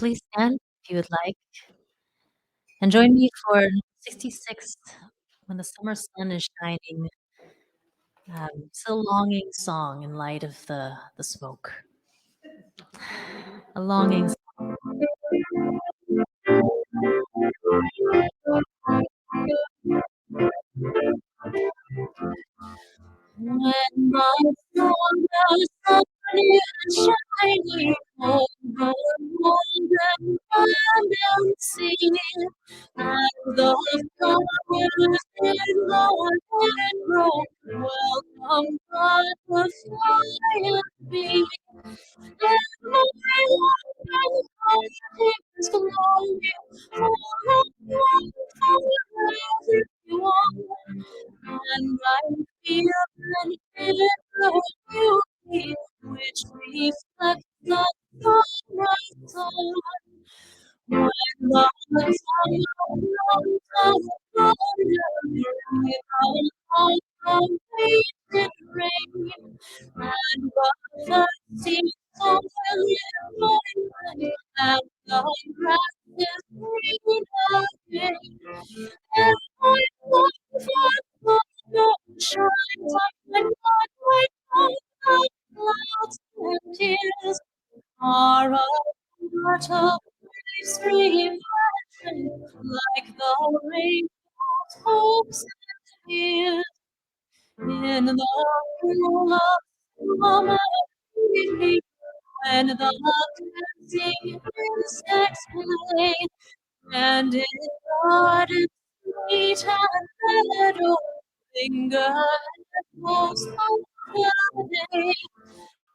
Please stand if you would like, and join me for 66 when the summer sun is shining. Still longing song in light of the smoke. A longing song. When my sun is shining over golden and sea, and the flowers in the meadow welcome butterfly and bee. And my heart is glowing for everyone. And I feel an inner beauty which reflects the sunrise sun. When the sun comes up without completed rain, and the seas so lively, and the grass is green again. And I look for the shines of my God, my God, the clouds and tears are a part of life's reflection, like the rainbow's hopes and fears. In the cool of summer evening, when the dancing insects play, and in garden sweet and meadow linger echoes of the day.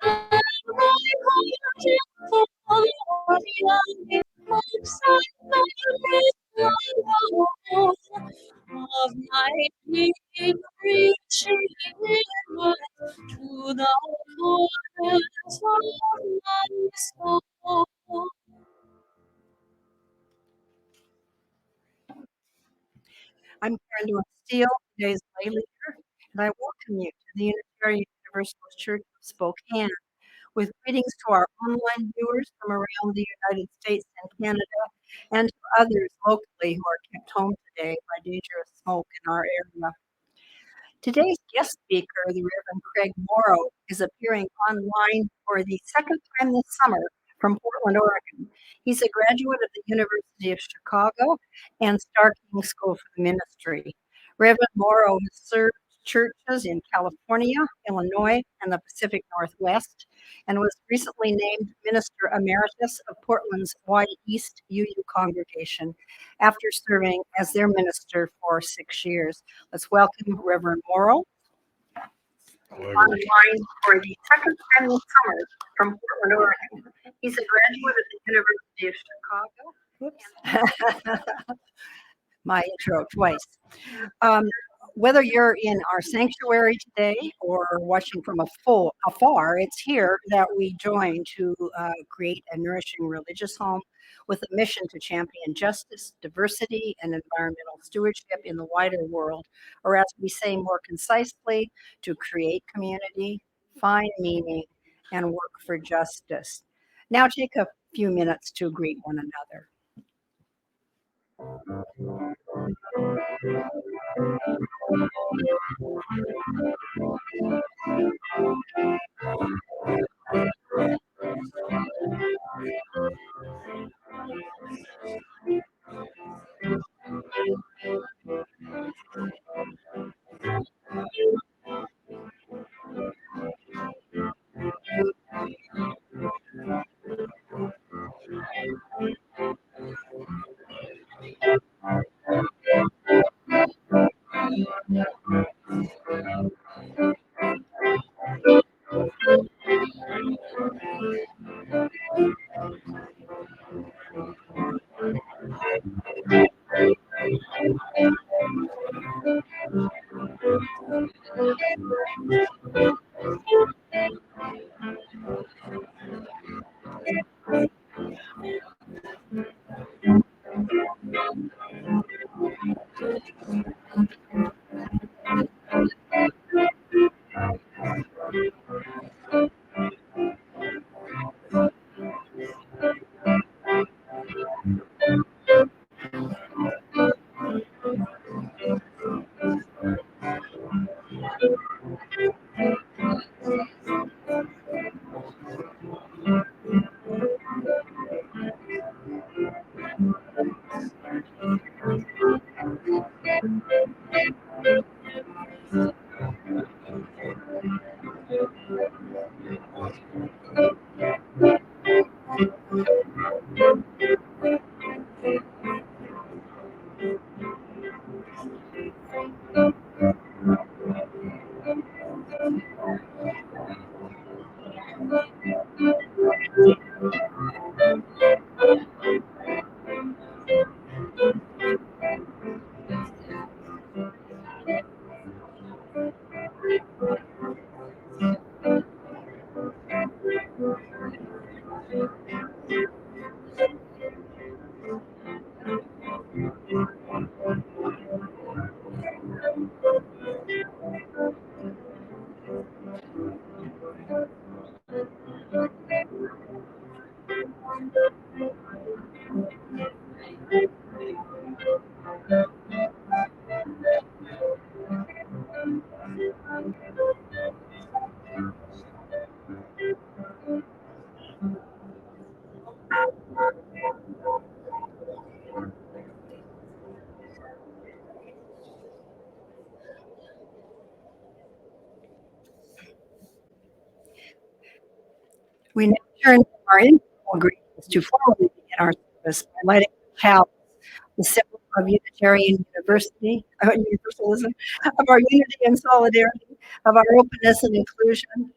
And my heart is full of young hopes and memories of my dream reaching inward to the corners of my soul. I'm Karen Steele, today's lay leader, and I welcome you to the Unitarian Universalist Church of Spokane with greetings to our online viewers from around the United States and Canada and to others locally who are kept home today by dangerous smoke in our area. Today's guest speaker, the Reverend Craig Moro, is appearing online for the second time this summer from Portland, Oregon. He's a graduate of the University of Chicago and Starr King School for the Ministry. Reverend Moro has served churches in California, Illinois, and the Pacific Northwest, and was recently named Minister Emeritus of Portland's Y East UU congregation after serving as their minister for 6 years. Let's welcome Reverend Moro online for the second time this summer from Portland, Oregon. He's a graduate of the University of Chicago. Oops. My intro twice. Whether you're in our sanctuary today or watching from afar, it's here that we join to create a nourishing religious home with a mission to champion justice, diversity, and environmental stewardship in the wider world, or as we say more concisely, to create community, find meaning, and work for justice. Now take a few minutes to greet one another. Our informal agreement is to formally begin our service by lighting the chalice, the symbol of Unitarian Universalism, of our unity and solidarity, of our openness and inclusion,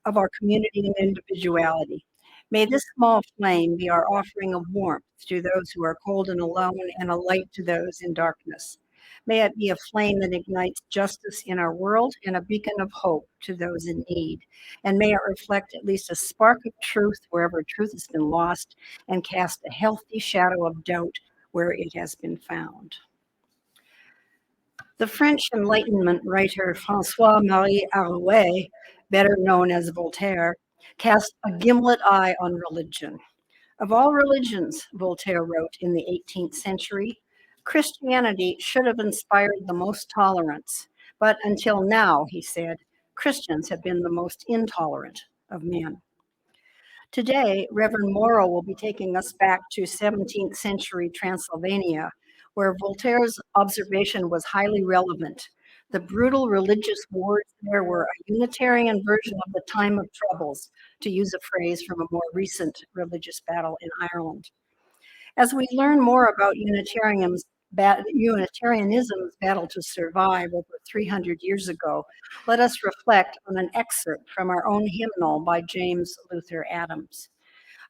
of our community and individuality. May this small flame be our offering of warmth to those who are cold and alone, and a light to those in darkness. May it be a flame that ignites justice in our world and a beacon of hope to those in need. And may it reflect at least a spark of truth wherever truth has been lost, and cast a healthy shadow of doubt where it has been found. The French Enlightenment writer François-Marie Arouet, better known as Voltaire, cast a gimlet eye on religion. Of all religions, Voltaire wrote in the 18th century, Christianity should have inspired the most tolerance, but until now, he said, Christians have been the most intolerant of men. Today, Reverend Moro will be taking us back to 17th century Transylvania, where Voltaire's observation was highly relevant. The brutal religious wars there were a Unitarian version of the time of troubles, to use a phrase from a more recent religious battle in Ireland. As we learn more about Unitarianism's battle to survive over 300 years ago, let us reflect on an excerpt from our own hymnal by James Luther Adams.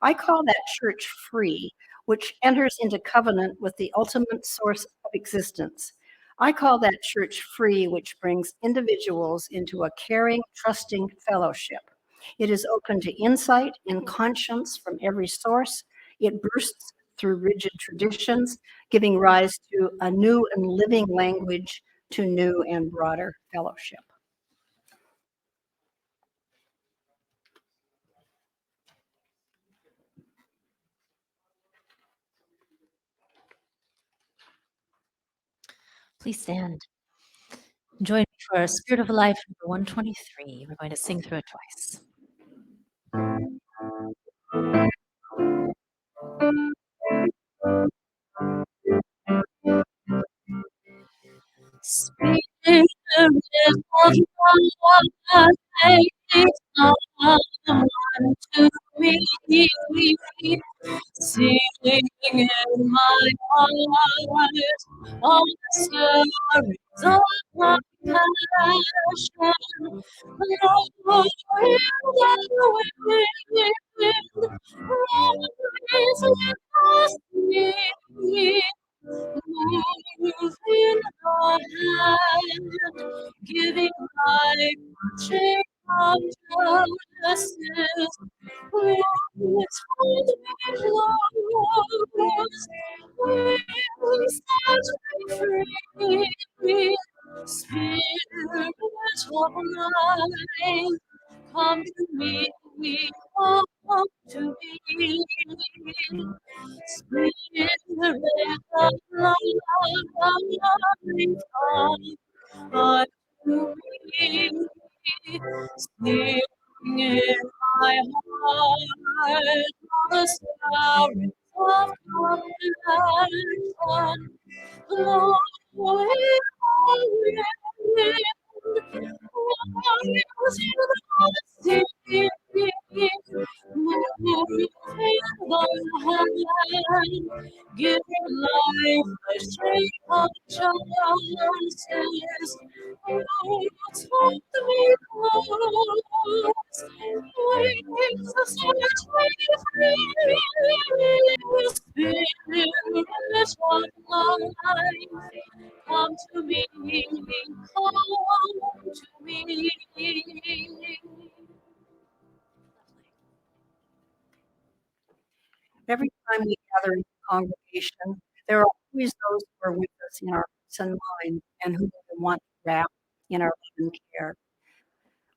I call that church free, which enters into covenant with the ultimate source of existence. I call that church free, which brings individuals into a caring, trusting fellowship. It is open to insight and conscience from every source. It bursts through rigid traditions, giving rise to a new and living language, to new and broader fellowship. Please stand. Join me for Spirit of Life number 123. We're going to sing through it twice. Spirit of life, come unto me, sing in my heart all the stories of my passion. Lord, in the wind, rise with us, move in our hand, giving life, change of justice. It's hold me close, will set me free. Spirit of life, come to me, come to me. Spirit of love, come unto me. Sing in my heart the stories of compassion. Lord, give life a straight of justice. Hold me close, wings of such free. Spirit of life, come to me, come to me. Every time we gather in the congregation, there are always those who are with us in our hearts and minds, and who we want to wrap in our love and care.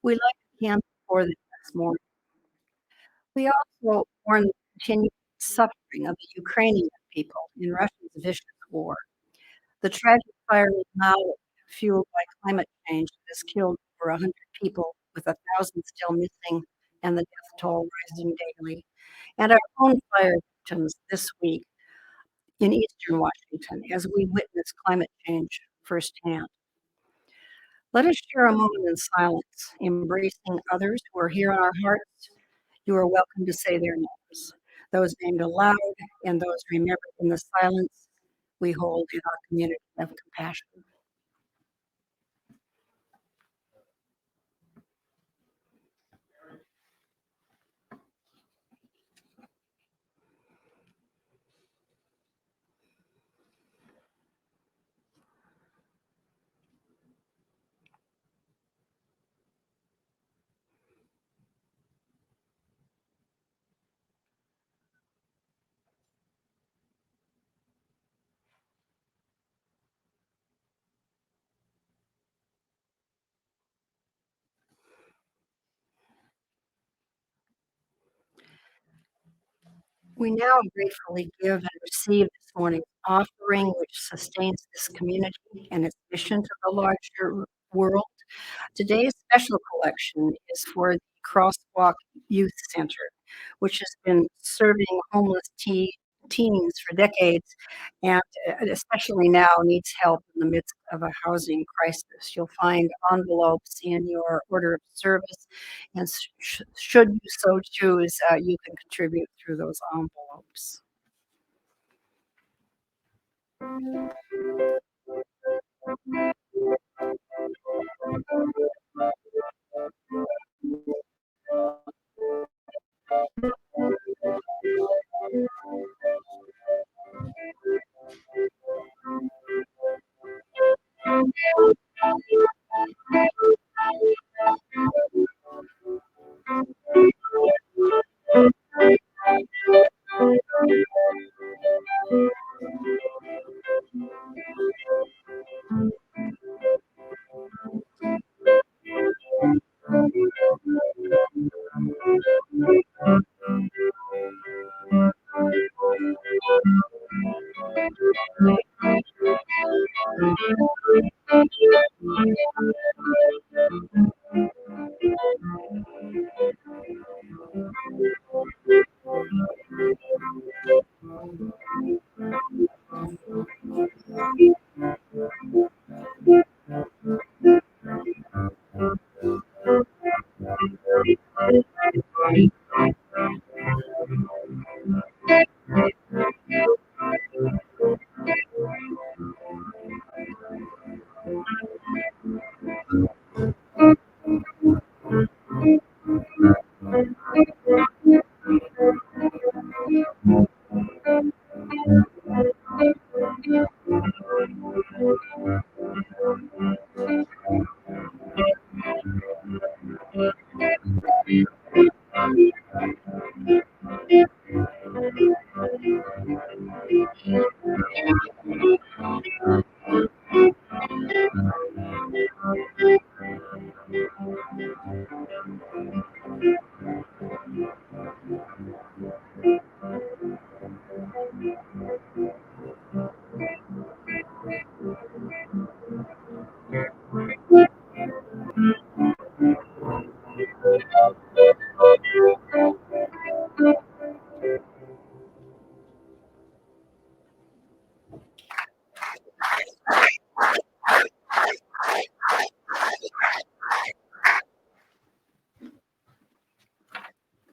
We light a candle for them this morning. We also mourn the continued suffering of the Ukrainian people in Russia's vicious war. The tragic fire is now fueled by climate change that has killed over 100 people, with 1,000 still missing, and the death toll rising daily. And our own fire victims this week in eastern Washington, as we witness climate change firsthand. Let us share a moment in silence, embracing others who are here in our hearts, You are welcome to say their names, those named aloud and those remembered in the silence we hold in our community of compassion. We now gratefully give and receive this morning's offering, which sustains this community and its mission to the larger world. Today's special collection is for the Crosswalk Youth Center, which has been serving homeless teens for decades and especially now needs help in the midst of a housing crisis. You'll find envelopes in your order of service, and should you so choose, you can contribute through those envelopes.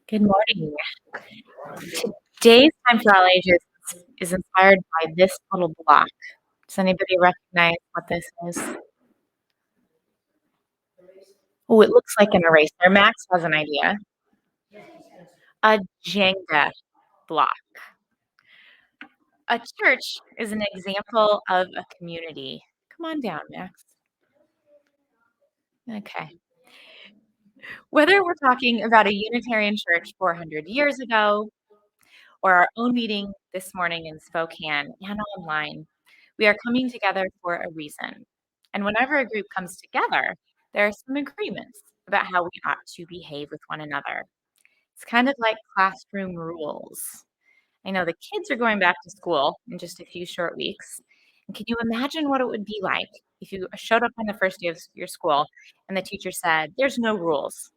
Good morning. Today's Time for All Ages is inspired by this little block. Does anybody recognize what this is? Oh, it looks like an eraser. Max has an idea. A Jenga block. A church is an example of a community. Come on down, Max. Okay. Whether we're talking about a Unitarian church 400 years ago or our own meeting this morning in Spokane and online, we are coming together for a reason. And whenever a group comes together, there are some agreements about how we ought to behave with one another. It's kind of like classroom rules. I know the kids are going back to school in just a few short weeks. And can you imagine what it would be like if you showed up on the first day of your school and the teacher said, "There's no rules"?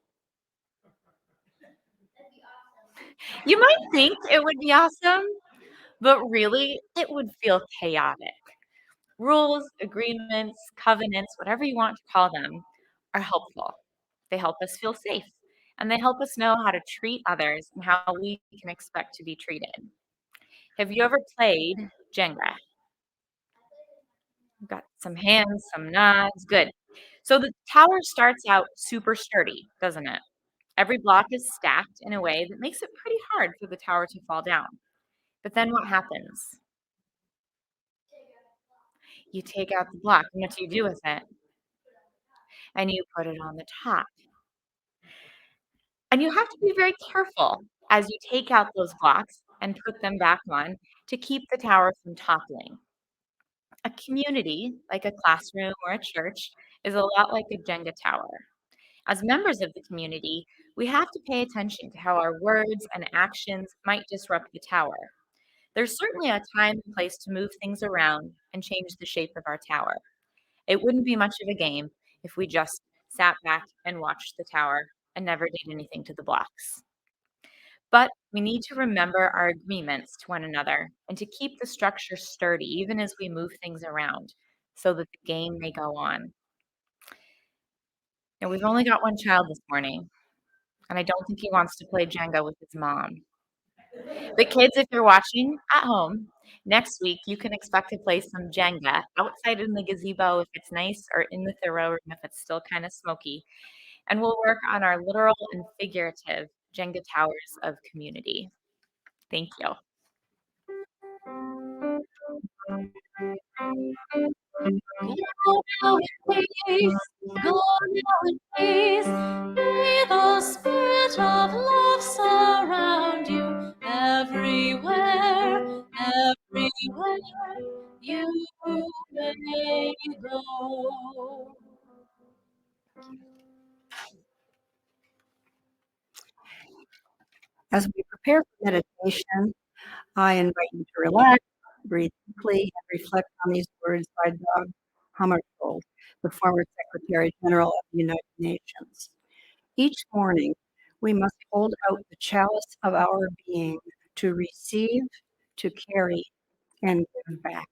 You might think it would be awesome, but really it would feel chaotic. Rules, agreements, covenants, whatever you want to call them, are helpful. They help us feel safe and they help us know how to treat others and how we can expect to be treated. Have you ever played Jenga? You've got some hands, some nods. Good. So the tower starts out super sturdy, doesn't it? Every block is stacked in a way that makes it pretty hard for the tower to fall down. But then what happens? You take out the block, and what do you do with it? And you put it on the top. And you have to be very careful as you take out those blocks and put them back on to keep the tower from toppling. A community, like a classroom or a church, is a lot like a Jenga tower. As members of the community, we have to pay attention to how our words and actions might disrupt the tower. There's certainly a time and place to move things around and change the shape of our tower. It wouldn't be much of a game if we just sat back and watched the tower and never did anything to the blocks. But we need to remember our agreements to one another and to keep the structure sturdy even as we move things around so that the game may go on. Now, we've only got one child this morning, and I don't think he wants to play Jenga with his mom. But kids, if you're watching at home, next week you can expect to play some Jenga outside in the gazebo if it's nice, or in the Thoreau room if it's still kind of smoky. And we'll work on our literal and figurative Jenga towers of community. Thank you. Go now in peace, go now in peace. May the spirit of love surround you everywhere, everywhere you may go. As we prepare for meditation, I invite you to relax, breathe deeply, and reflect on these words by Dag Hammarskjöld, the former Secretary General of the United Nations. Each morning, we must hold out the chalice of our being to receive, to carry, and give back.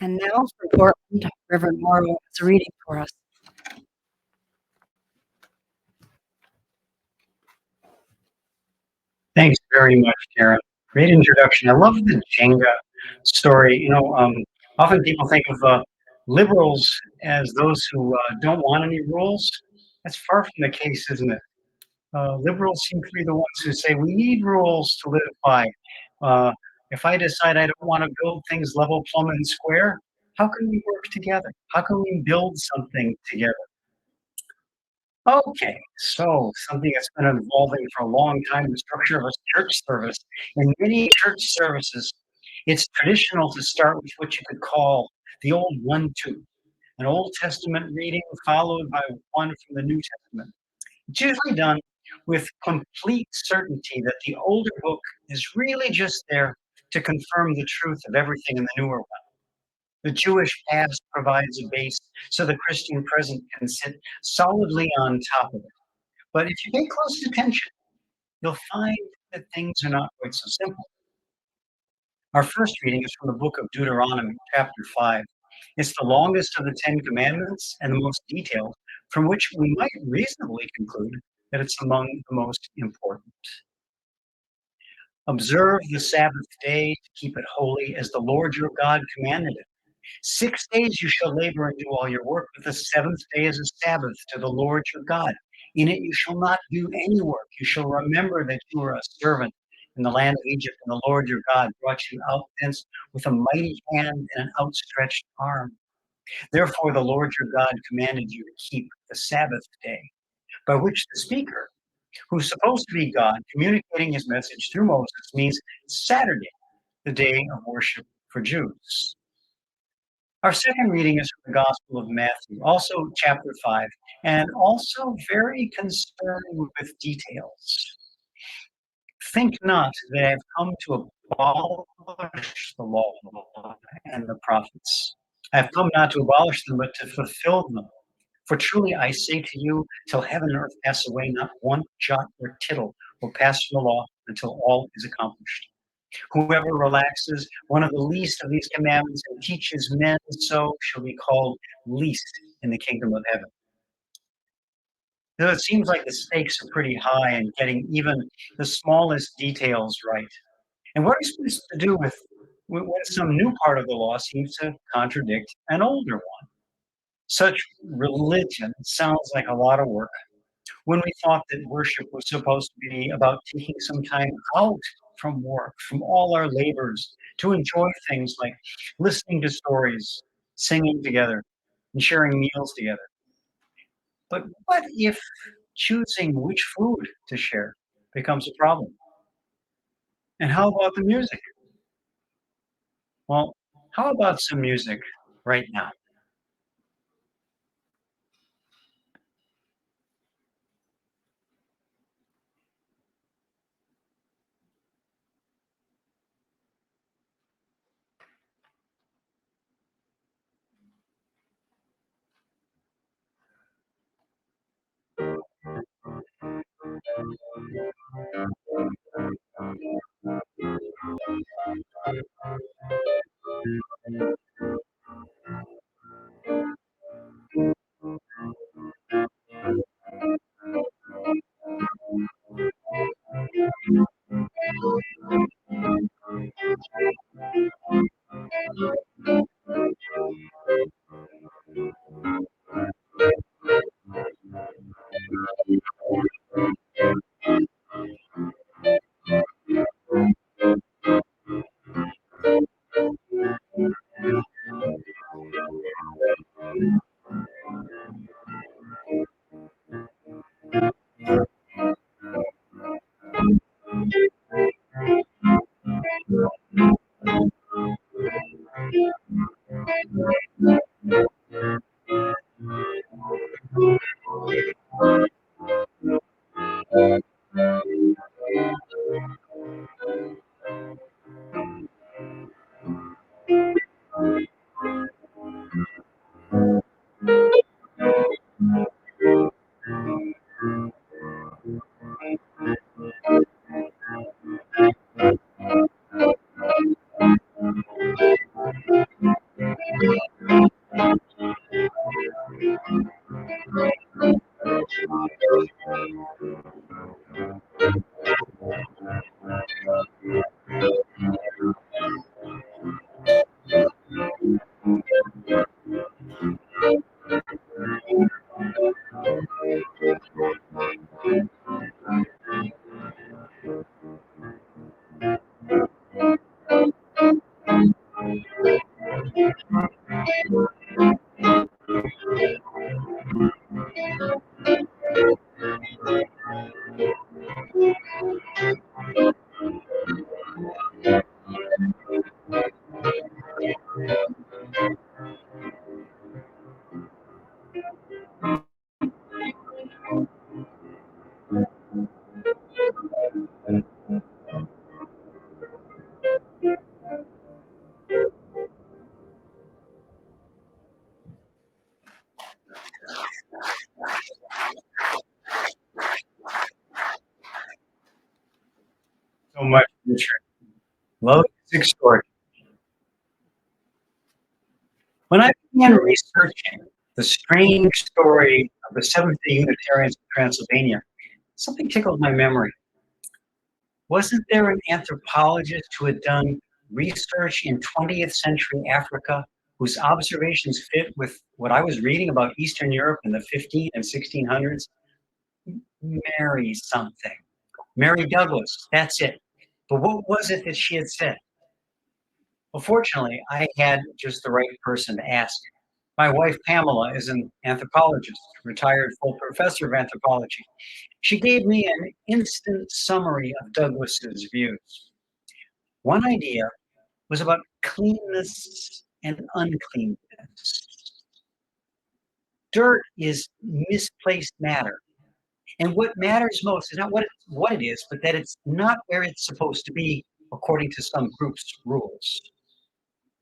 And now for Portland, Reverend Moro is reading for us. Thanks very much, Karen. Great introduction. I love the Jenga story. Often people think of liberals as those who don't want any rules. That's far from the case, isn't it? Liberals seem to be the ones who say we need rules to live by. Uh, if I decide I don't want to build things level, plumb, and square, how can we work together? How can we build something together? Okay, so something that's been evolving for a long time, the structure of a church service. In many church services, it's traditional to start with what you could call the old 1-2, an Old Testament reading followed by one from the New Testament. It's usually done with complete certainty that the older book is really just there to confirm the truth of everything in the newer one. The Jewish past provides a base so the Christian present can sit solidly on top of it. But if you pay close attention, you'll find that things are not quite so simple. Our first reading is from the book of Deuteronomy, chapter 5. It's the longest of the Ten Commandments and the most detailed, from which we might reasonably conclude that it's among the most important. Observe the Sabbath day to keep it holy as the Lord your God commanded it. 6 days you shall labor and do all your work, but the seventh day is a Sabbath to the Lord your God. In it you shall not do any work. You shall remember that you were a servant in the land of Egypt, and the Lord your God brought you out thence with a mighty hand and an outstretched arm. Therefore the Lord your God commanded you to keep the Sabbath day, by which the speaker, who's supposed to be God, communicating his message through Moses, means Saturday, the day of worship for Jews. Our second reading is from the Gospel of Matthew, also chapter 5, and also very concerned with details. Think not that I have come to abolish the law and the prophets. I have come not to abolish them, but to fulfill them. For truly I say to you, till heaven and earth pass away, not one jot or tittle will pass from the law until all is accomplished. Whoever relaxes one of the least of these commandments and teaches men so shall be called least in the kingdom of heaven. Now, it seems like the stakes are pretty high in getting even the smallest details right. And what are you supposed to do with when some new part of the law seems to contradict an older one? Such religion sounds like a lot of work. When we thought that worship was supposed to be about taking some time out from work, from all our labors, to enjoy things like listening to stories, singing together, and sharing meals together. But what if choosing which food to share becomes a problem? And how about the music? Well, how about some music right now? So much, Richard. Love is extraordinary. When I began researching the strange story of the Seventh-day Unitarians of Transylvania, something tickled my memory. Wasn't there an anthropologist who had done research in 20th century Africa whose observations fit with what I was reading about Eastern Europe in the 15 and 1600s? Mary something. Mary Douglas, that's it. But what was it that she had said? Well, fortunately, I had just the right person to ask. My wife, Pamela, is an anthropologist, retired full professor of anthropology. She gave me an instant summary of Douglas's views. One idea was about cleanness and uncleanness. Dirt is misplaced matter. And what matters most is not what it is, but that it's not where it's supposed to be according to some group's rules.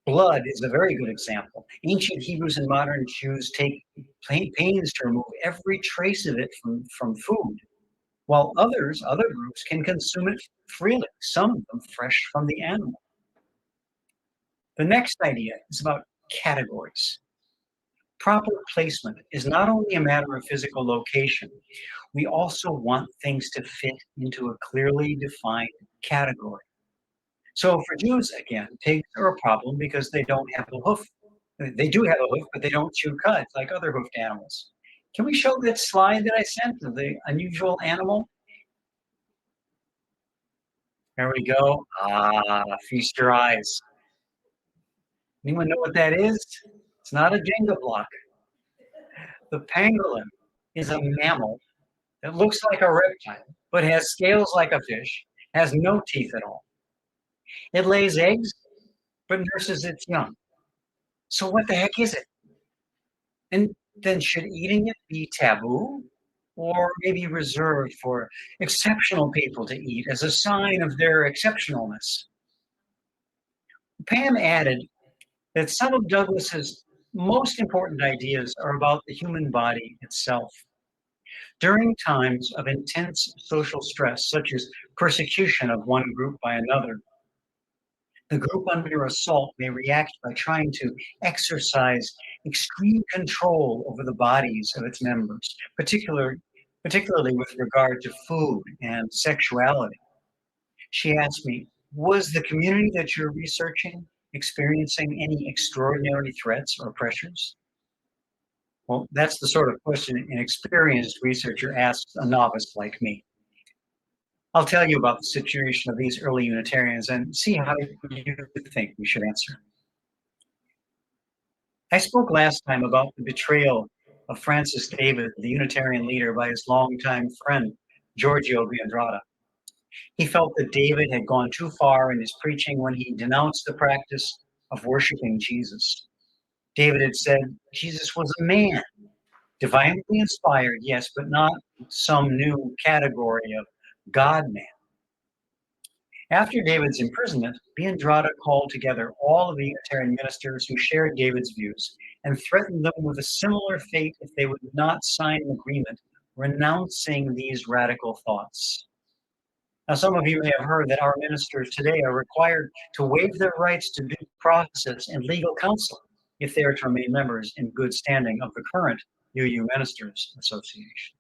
Blood is a very good example. Ancient Hebrews and modern Jews take pains to remove every trace of it from food, while other groups can consume it freely, some of them fresh from the animal. The next idea is about categories. Proper placement is not only a matter of physical location, we also want things to fit into a clearly defined category. So for Jews, again, pigs are a problem because they don't have a hoof. They do have a hoof, but they don't chew cud like other hoofed animals. Can we show that slide that I sent of the unusual animal? There we go. Feast your eyes. Anyone know what that is? It's not a Jenga block. The pangolin is a mammal that looks like a reptile, but has scales like a fish, has no teeth at all. It lays eggs, but nurses its young. So what the heck is it? And then should eating it be taboo or maybe reserved for exceptional people to eat as a sign of their exceptionalness? Pam added that some of Douglas's most important ideas are about the human body itself. During times of intense social stress, such as persecution of one group by another, the group under assault may react by trying to exercise extreme control over the bodies of its members, particularly with regard to food and sexuality. She asked me, was the community that you're researching experiencing any extraordinary threats or pressures? Well, that's the sort of question an experienced researcher asks a novice like me. I'll tell you about the situation of these early Unitarians and see how you think we should answer. I spoke last time about the betrayal of Francis David, the Unitarian leader, by his longtime friend, Giorgio Biandrata. He felt that David had gone too far in his preaching when he denounced the practice of worshiping Jesus. David had said Jesus was a man, divinely inspired, yes, but not some new category of God-man. After David's imprisonment, Biandrata called together all of the Unitarian ministers who shared David's views and threatened them with a similar fate if they would not sign an agreement renouncing these radical thoughts. Now, some of you may have heard that our ministers today are required to waive their rights to due process and legal counsel if they are to remain members in good standing of the current UU Ministers Association.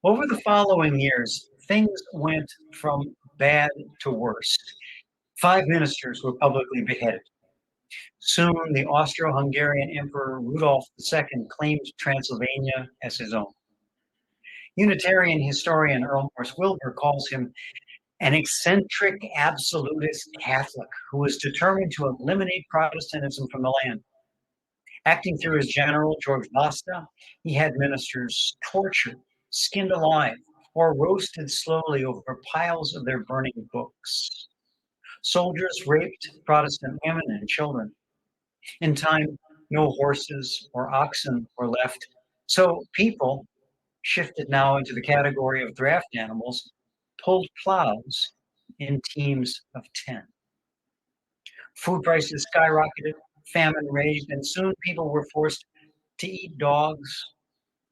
Over the following years, things went from bad to worse. 5 ministers were publicly beheaded. Soon, the Austro-Hungarian Emperor Rudolf II claimed Transylvania as his own. Unitarian historian Earl Morse Wilbur calls him an eccentric absolutist Catholic who was determined to eliminate Protestantism from the land. Acting through his general, George Basta, he had ministers tortured, skinned alive, or roasted slowly over piles of their burning books. Soldiers raped Protestant women and children. In time, no horses or oxen were left, so people, shifted now into the category of draft animals, pulled plows in teams of 10. Food prices skyrocketed, famine raged, and soon people were forced to eat dogs,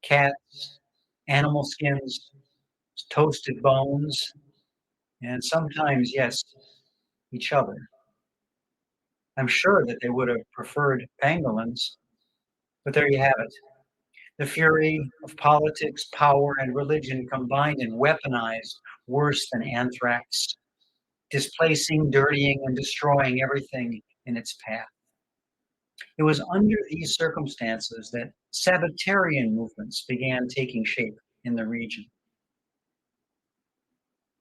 cats, animal skins, toasted bones, and sometimes, yes, each other. I'm sure that they would have preferred pangolins, but there you have it. The fury of politics, power, and religion combined and weaponized worse than anthrax, displacing, dirtying, and destroying everything in its path. It was under these circumstances that Sabbatarian movements began taking shape in the region.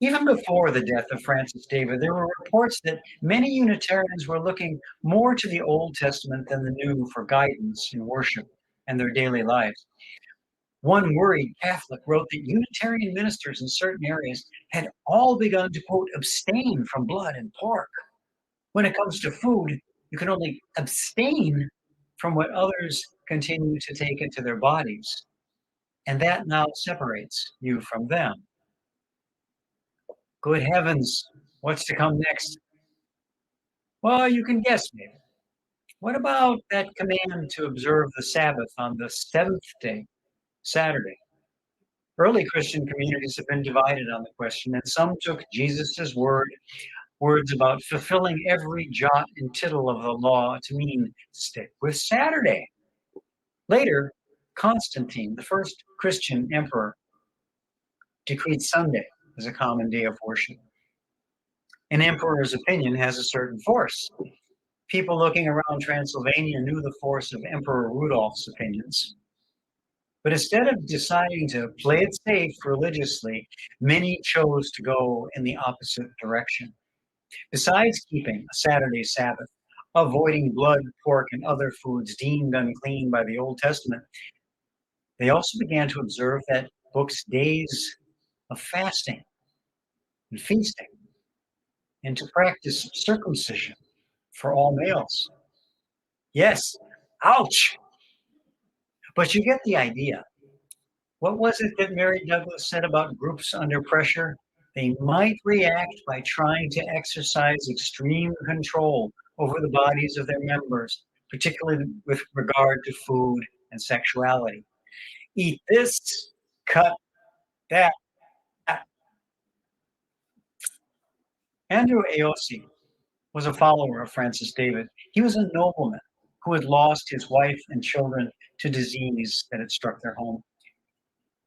Even before the death of Francis David, there were reports that many Unitarians were looking more to the Old Testament than the New for guidance in worship and their daily lives. One worried Catholic wrote that Unitarian ministers in certain areas had all begun to, quote, abstain from blood and pork. When it comes to food, you can only abstain from what others continue to take into their bodies, and that now separates you from them. Good heavens, what's to come next? Well, you can guess maybe. What about that command to observe the Sabbath on the seventh day, Saturday? Early Christian communities have been divided on the question, and some took Jesus' words about fulfilling every jot and tittle of the law to mean stick with Saturday. Later, Constantine, the first Christian emperor, decreed Sunday as a common day of worship. An emperor's opinion has a certain force. People looking around Transylvania knew the force of Emperor Rudolph's opinions. But instead of deciding to play it safe religiously, many chose to go in the opposite direction. Besides keeping a Saturday Sabbath, avoiding blood, pork, and other foods deemed unclean by the Old Testament, they also began to observe that book's days of fasting and feasting, and to practice circumcision for all males. Yes, ouch! But you get the idea. What was it that Mary Douglas said about groups under pressure? They might react by trying to exercise extreme control over the bodies of their members, particularly with regard to food and sexuality. Eat this, cut that. Andrew Aosi was a follower of Francis David. He was a nobleman who had lost his wife and children to disease that had struck their home.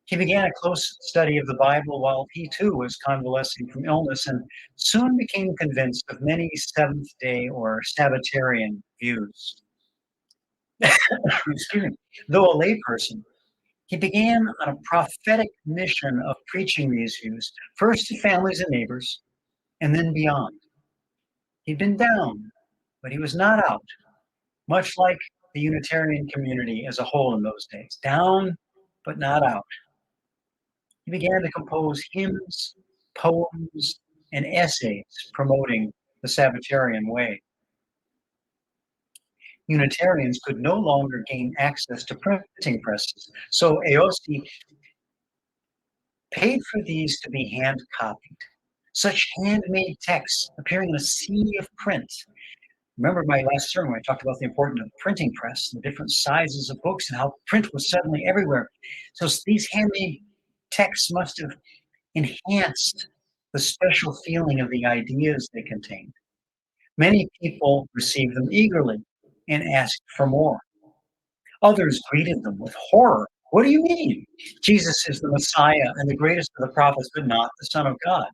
He began a close study of the Bible while he too was convalescing from illness and soon became convinced of many Seventh day or Sabbatarian views. Excuse me. Though a layperson, he began on a prophetic mission of preaching these views, first to families and neighbors, and then beyond. He'd been down, but he was not out, much like the Unitarian community as a whole in those days. Down, but not out. He began to compose hymns, poems, and essays promoting the Sabbatarian way. Unitarians could no longer gain access to printing presses, so Aosi paid for these to be hand copied. Such handmade texts appearing in a sea of print. Remember my last sermon when I talked about the importance of the printing press, the different sizes of books, and how print was suddenly everywhere. So these handmade texts must have enhanced the special feeling of the ideas they contained. Many people received them eagerly and asked for more. Others greeted them with horror. What do you mean? Jesus is the Messiah and the greatest of the prophets, but not the Son of God.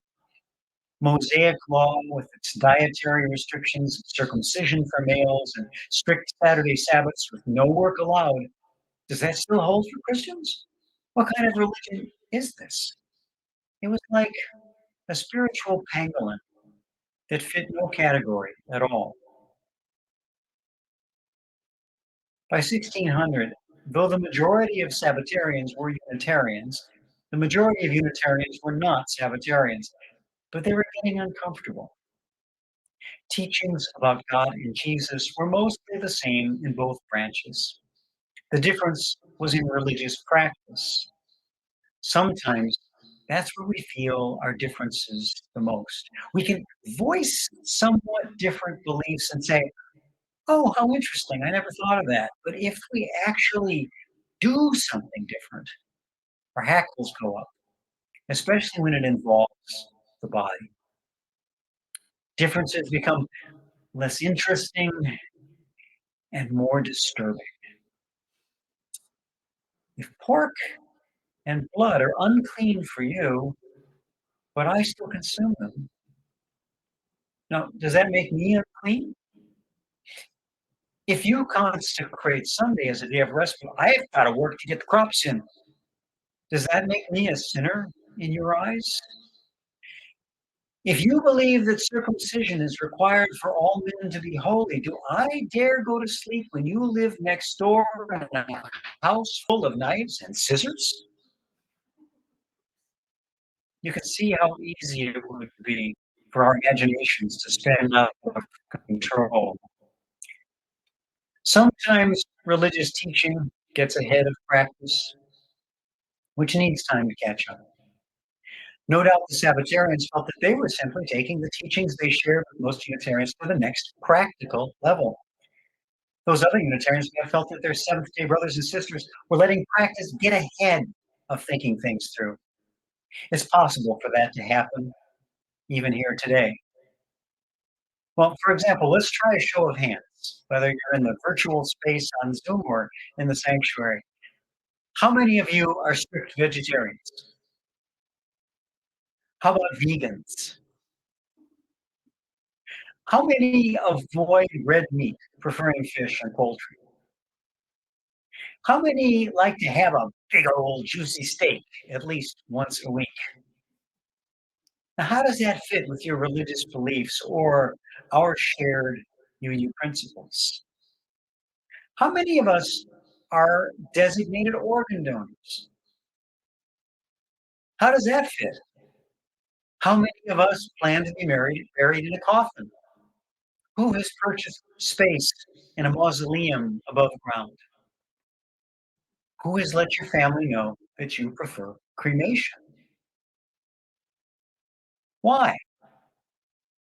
Mosaic law with its dietary restrictions, circumcision for males, and strict Saturday Sabbaths with no work allowed. Does that still hold for Christians? What kind of religion is this? It was like a spiritual pangolin that fit no category at all. By 1600, though the majority of Sabbatarians were Unitarians, the majority of Unitarians were not Sabbatarians, but they were getting uncomfortable. Teachings about God and Jesus were mostly the same in both branches. The difference was in religious practice. Sometimes that's where we feel our differences the most. We can voice somewhat different beliefs and say, oh, how interesting. I never thought of that. But if we actually do something different, our hackles go up, especially when it involves the body. Differences become less interesting and more disturbing. If pork and blood are unclean for you, but I still consume them. Now, does that make me unclean? If you consecrate Sunday as a day of rest, but I've got to work to get the crops in, does that make me a sinner in your eyes? If you believe that circumcision is required for all men to be holy, do I dare go to sleep when you live next door in a house full of knives and scissors? You can see how easy it would be for our imaginations to spin out of control. Sometimes religious teaching gets ahead of practice, which needs time to catch up. No doubt the Sabbatarians felt that they were simply taking the teachings they shared with most Unitarians to the next practical level. Those other Unitarians may have felt that their Seventh-day brothers and sisters were letting practice get ahead of thinking things through. It's possible for that to happen even here today. Well, for example, let's try a show of hands, whether you're in the virtual space on Zoom or in the sanctuary. How many of you are strict vegetarians? How about vegans? How many avoid red meat, preferring fish and poultry? How many like to have a big old juicy steak at least once a week? Now, how does that fit with your religious beliefs or our shared UU principles? How many of us are designated organ donors? How does that fit? How many of us plan to be buried in a coffin? Who has purchased space in a mausoleum above ground? Who has let your family know that you prefer cremation? Why?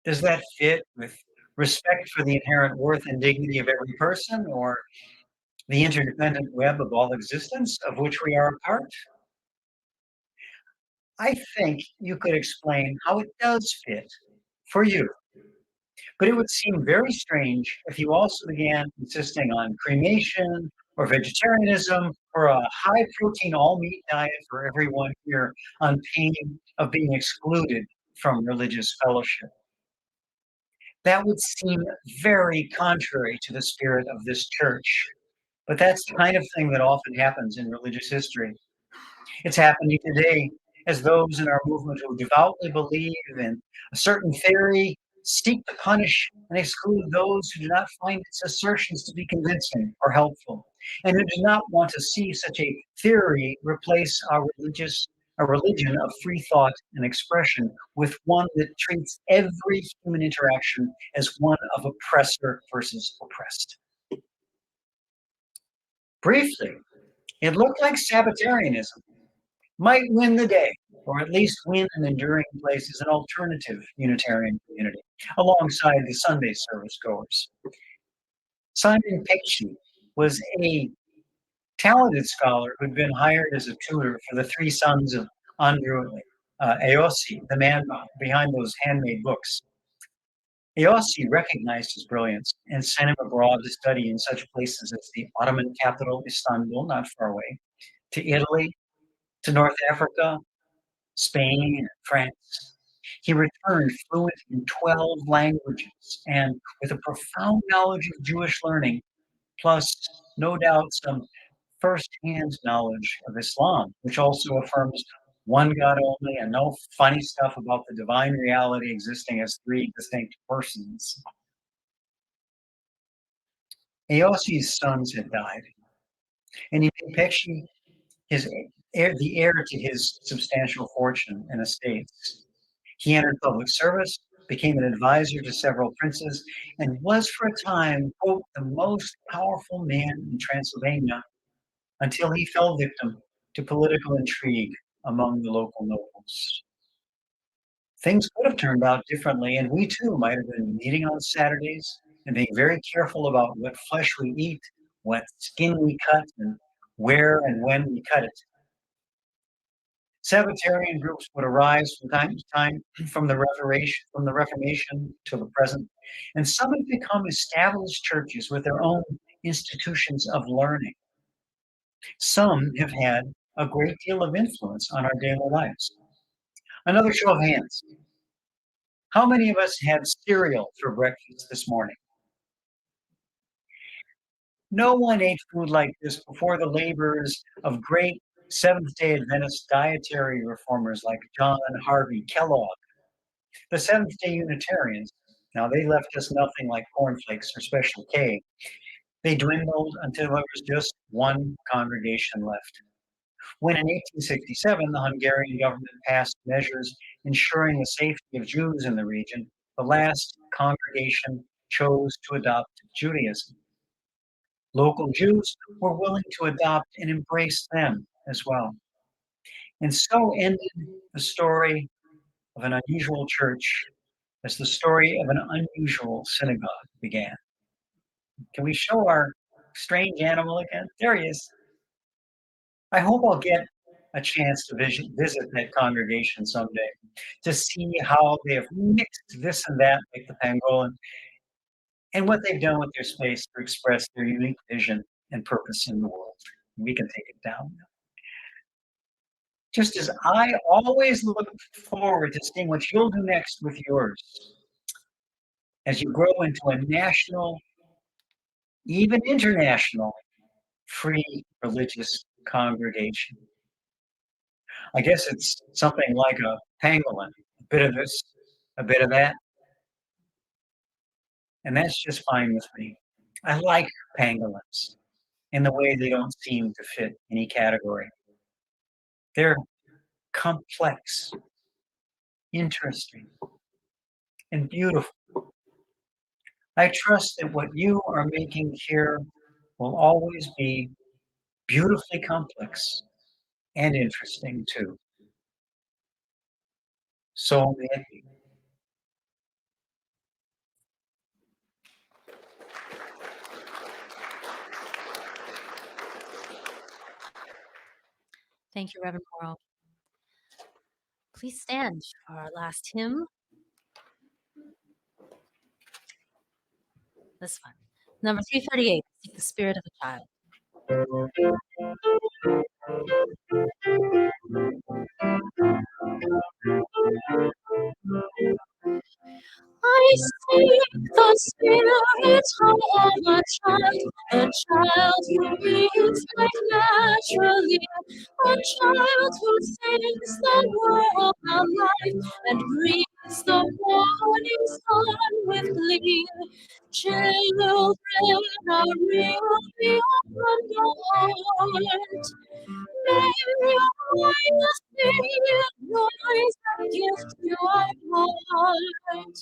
Does that fit with respect for the inherent worth and dignity of every person or the interdependent web of all existence of which we are a part? I think you could explain how it does fit for you, but it would seem very strange if you also began insisting on cremation or vegetarianism or a high protein all meat diet for everyone here on pain of being excluded from religious fellowship. That would seem very contrary to the spirit of this church. But that's the kind of thing that often happens in religious history. It's happening today as those in our movement who devoutly believe in a certain theory seek to punish and exclude those who do not find its assertions to be convincing or helpful, and who do not want to see such a theory replace a religion of free thought and expression with one that treats every human interaction as one of oppressor versus oppressed. Briefly, it looked like Sabbatarianism might win the day, or at least win an enduring place as an alternative Unitarian community, alongside the Sunday service goers. Simon Pichy was a talented scholar who'd been hired as a tutor for the three sons of Andrew Aossi, the man behind those handmade books. Aossi recognized his brilliance and sent him abroad to study in such places as the Ottoman capital, Istanbul, not far away, to Italy, to North Africa, Spain, and France. He returned fluent in 12 languages and with a profound knowledge of Jewish learning, plus, no doubt, some first-hand knowledge of Islam, which also affirms one God only and no funny stuff about the divine reality existing as three distinct persons. Ayossi's sons had died, and he made Pecci the heir to his substantial fortune and estates. He entered public service, became an advisor to several princes, and was for a time, quote, the most powerful man in Transylvania until he fell victim to political intrigue among the local nobles. Things could have turned out differently, and we too might have been meeting on Saturdays and being very careful about what flesh we eat, what skin we cut, and where and when we cut it. Sabbatarian groups would arise from time to time from the Reformation to the present, and some have become established churches with their own institutions of learning. Some have had a great deal of influence on our daily lives. Another show of hands. How many of us had cereal for breakfast this morning? No one ate food like this before the labors of great Seventh-day Adventist dietary reformers like John Harvey Kellogg. The Seventh-day Unitarians, now they left us nothing like cornflakes or Special K. They dwindled until there was just one congregation left. When in 1867 the Hungarian government passed measures ensuring the safety of Jews in the region, the last congregation chose to adopt Judaism. Local Jews were willing to adopt and embrace them as well. And so ended the story of an unusual church as the story of an unusual synagogue began. Can we show our strange animal again? There he is. I hope I'll get a chance to visit that congregation someday to see how they have mixed this and that like the pangolin and what they've done with their space to express their unique vision and purpose in the world. We can take it down now. Just as I always look forward to seeing what you'll do next with yours as you grow into a national, even international, free religious congregation. I guess it's something like a pangolin, a bit of this, a bit of that, and that's just fine with me. I like pangolins in the way they don't seem to fit any category. They're complex, interesting, and beautiful. I trust that what you are making here will always be beautifully complex and interesting too. So may it be. Thank you, Reverend Moro. Please stand for our last hymn. This one, number 338, Seek the Spirit of a Child. I seek the spirit of a child who beats like naturally, a child who sings the world alive and breathes the morning sun with glee. Children are real beyond the heart. May your spirit noise and gift to our heart.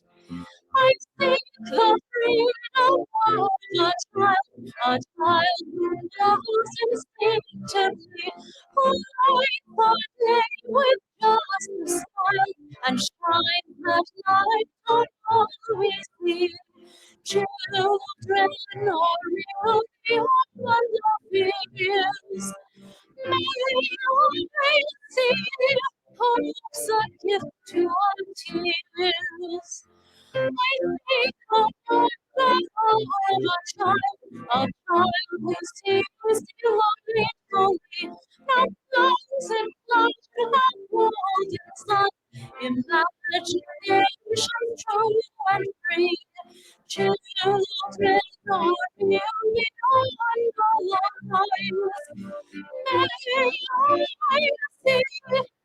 I seek the freedom of a child who knows instinctively, who lights the day with just a smile and shines that light on all we see. Children are real beyond the fears. May I see hope's a gift to our tears. I think of a child who seems delightfully, that glows and light that golden sun, imagination true and free. Children are real beyond the lines. May I see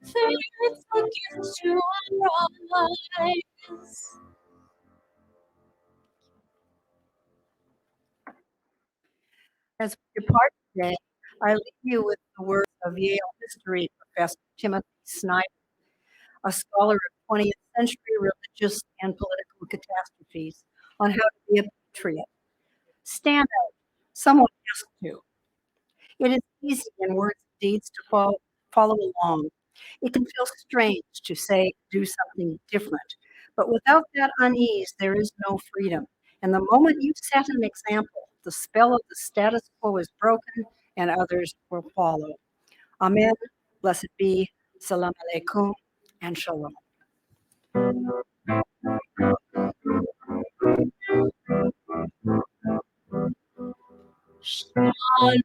faith a gift to our lives. As we depart today, I leave you with the words of Yale history professor Timothy Snyder, a scholar of 20th century religious and political catastrophes, on how to be a patriot. Stand out. Someone has to. It is easy in words and deeds to follow along. It can feel strange to say, do something different. But without that unease, there is no freedom. And the moment you set an example, the spell of the status quo is broken and others will follow. Amen. Blessed be. Salam alaikum and shalom. Shalom,